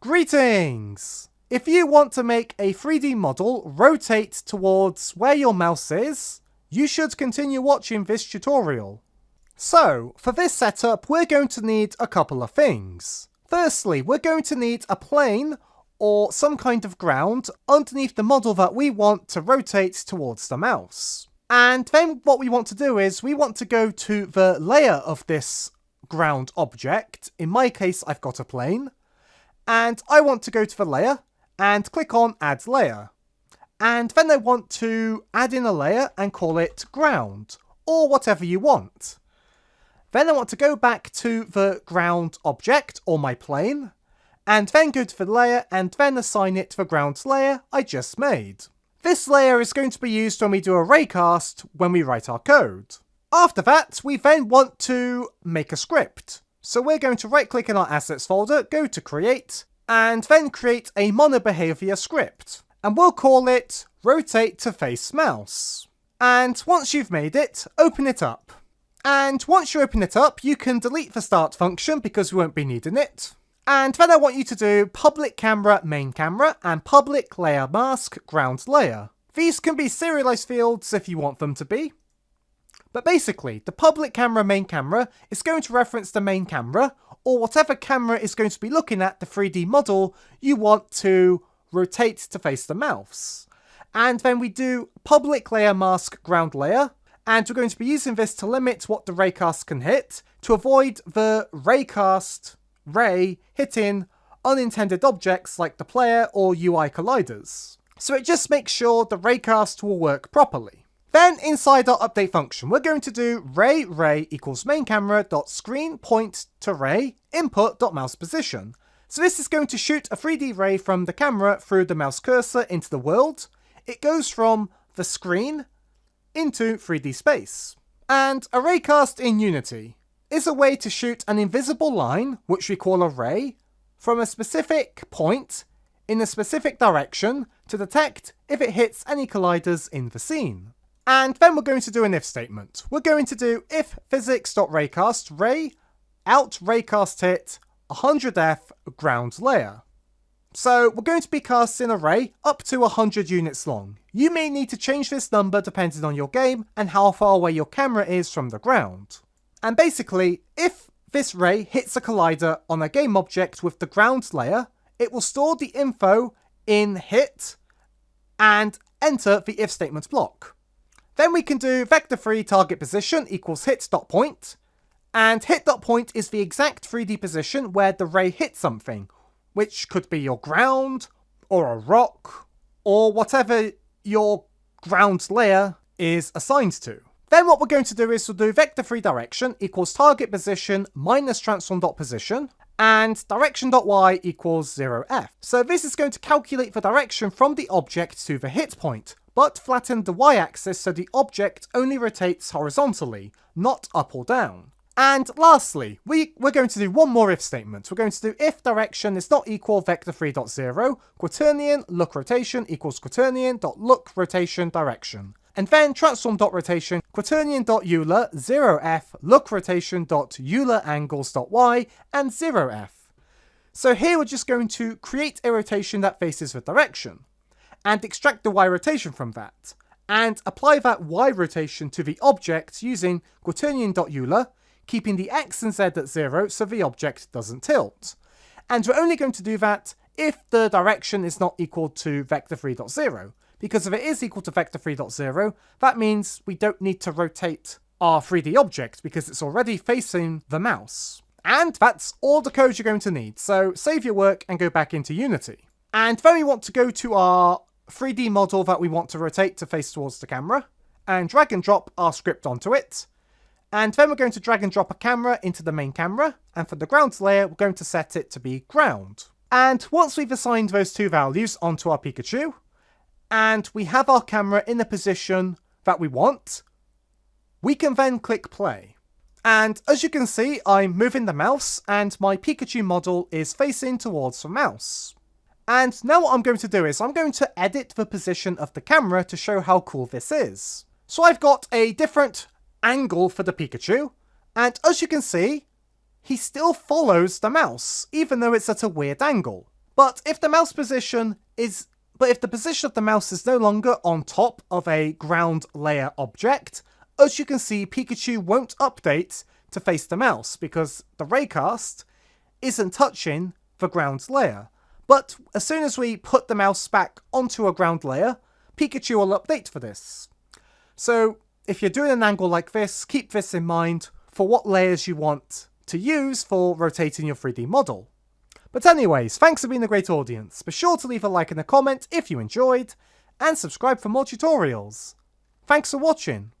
Greetings! If you want to make a 3D model rotate towards where your mouse is, you should continue watching this tutorial. So, for this setup, we're going to need a couple of things. Firstly, we're going to need a plane or some kind of ground underneath the model that we want to rotate towards the mouse. And then what we want to do is we want to go to the layer of this ground object. In my case, I've got a plane. And I want to go to the layer and click on Add Layer. And then I want to add in a layer and call it Ground, or whatever you want. Then I want to go back to the ground object, or my plane, and then go to the layer and then assign it the ground layer I just made. This layer is going to be used when we do a raycast when we write our code. After that, we then want to make a script. So we're going to right click in our assets folder, go to create, and then create a monobehavior script. And we'll call it rotate to face mouse. And once you've made it, open it up. And once you open it up, you can delete the start function because we won't be needing it. And then I want you to do public camera main camera and public layer mask ground layer. These can be serialized fields if you want them to be. But basically, the public camera main camera is going to reference the main camera, or whatever camera is going to be looking at the 3D model you want to rotate to face the mouse. And then we do public layer mask ground layer, and we're going to be using this to limit what the raycast can hit, to avoid the raycast ray hitting unintended objects like the player or UI colliders. So it just makes sure the raycast will work properly. Then inside our update function, we're going to do ray equals main camera dot ScreenPointToRay input.mouse position. So this is going to shoot a 3D ray from the camera through the mouse cursor into the world. It goes from the screen into 3D space. And a raycast in Unity is a way to shoot an invisible line, which we call a ray, from a specific point in a specific direction to detect if it hits any colliders in the scene. And then we're going to do an if statement. We're going to do if physics.raycast ray out raycast hit 100f ground layer. So we're going to be casting a ray up to 100 units long. You may need to change this number depending on your game and how far away your camera is from the ground. And basically, if this ray hits a collider on a game object with the ground layer, it will store the info in hit and enter the if statement block. Then we can do vector3 target position equals hit.point, and hit.point is the exact 3D position where the ray hits something, which could be your ground, or a rock, or whatever your ground layer is assigned to. Then what we're going to do is we'll do vector3 direction equals target position minus transform.position, and direction.y equals 0f. So this is going to calculate the direction from the object to the hit point, but flatten the y-axis so the object only rotates horizontally, not up or down. And lastly, we're going to do one more if statement. We're going to do if direction is not equal vector3.0, Quaternion.LookRotation equals Quaternion.LookRotation direction. And then transform.rotation, Quaternion.Euler 0f, LookRotation.EulerAngles.y, and 0f. So here we're just going to create a rotation that faces the direction, and extract the y rotation from that, and apply that y rotation to the object using Quaternion.Euler, keeping the x and z at 0 so the object doesn't tilt. And we're only going to do that if the direction is not equal to vector3.0, because if it is equal to vector3.0, that means we don't need to rotate our 3D object because it's already facing the mouse. And that's all the code you're going to need, so save your work and go back into Unity. And then we want to go to our 3D model that we want to rotate to face towards the camera, and drag and drop our script onto it. And then we're going to drag and drop a camera into the main camera, and for the ground layer, we're going to set it to be ground. And once we've assigned those two values onto our Pikachu, and we have our camera in the position that we want, we can then click play. And as you can see, I'm moving the mouse, and my Pikachu model is facing towards the mouse. And now what I'm going to do is I'm going to edit the position of the camera to show how cool this is. So I've got a different angle for the Pikachu, and as you can see, he still follows the mouse, even though it's at a weird angle. But if the position of the mouse is no longer on top of a ground layer object, as you can see, Pikachu won't update to face the mouse because the raycast isn't touching the ground layer. But as soon as we put the mouse back onto a ground layer, Pikachu will update for this. So if you're doing an angle like this, keep this in mind for what layers you want to use for rotating your 3D model. But anyways, thanks for being a great audience. Be sure to leave a like and a comment if you enjoyed, and subscribe for more tutorials. Thanks for watching.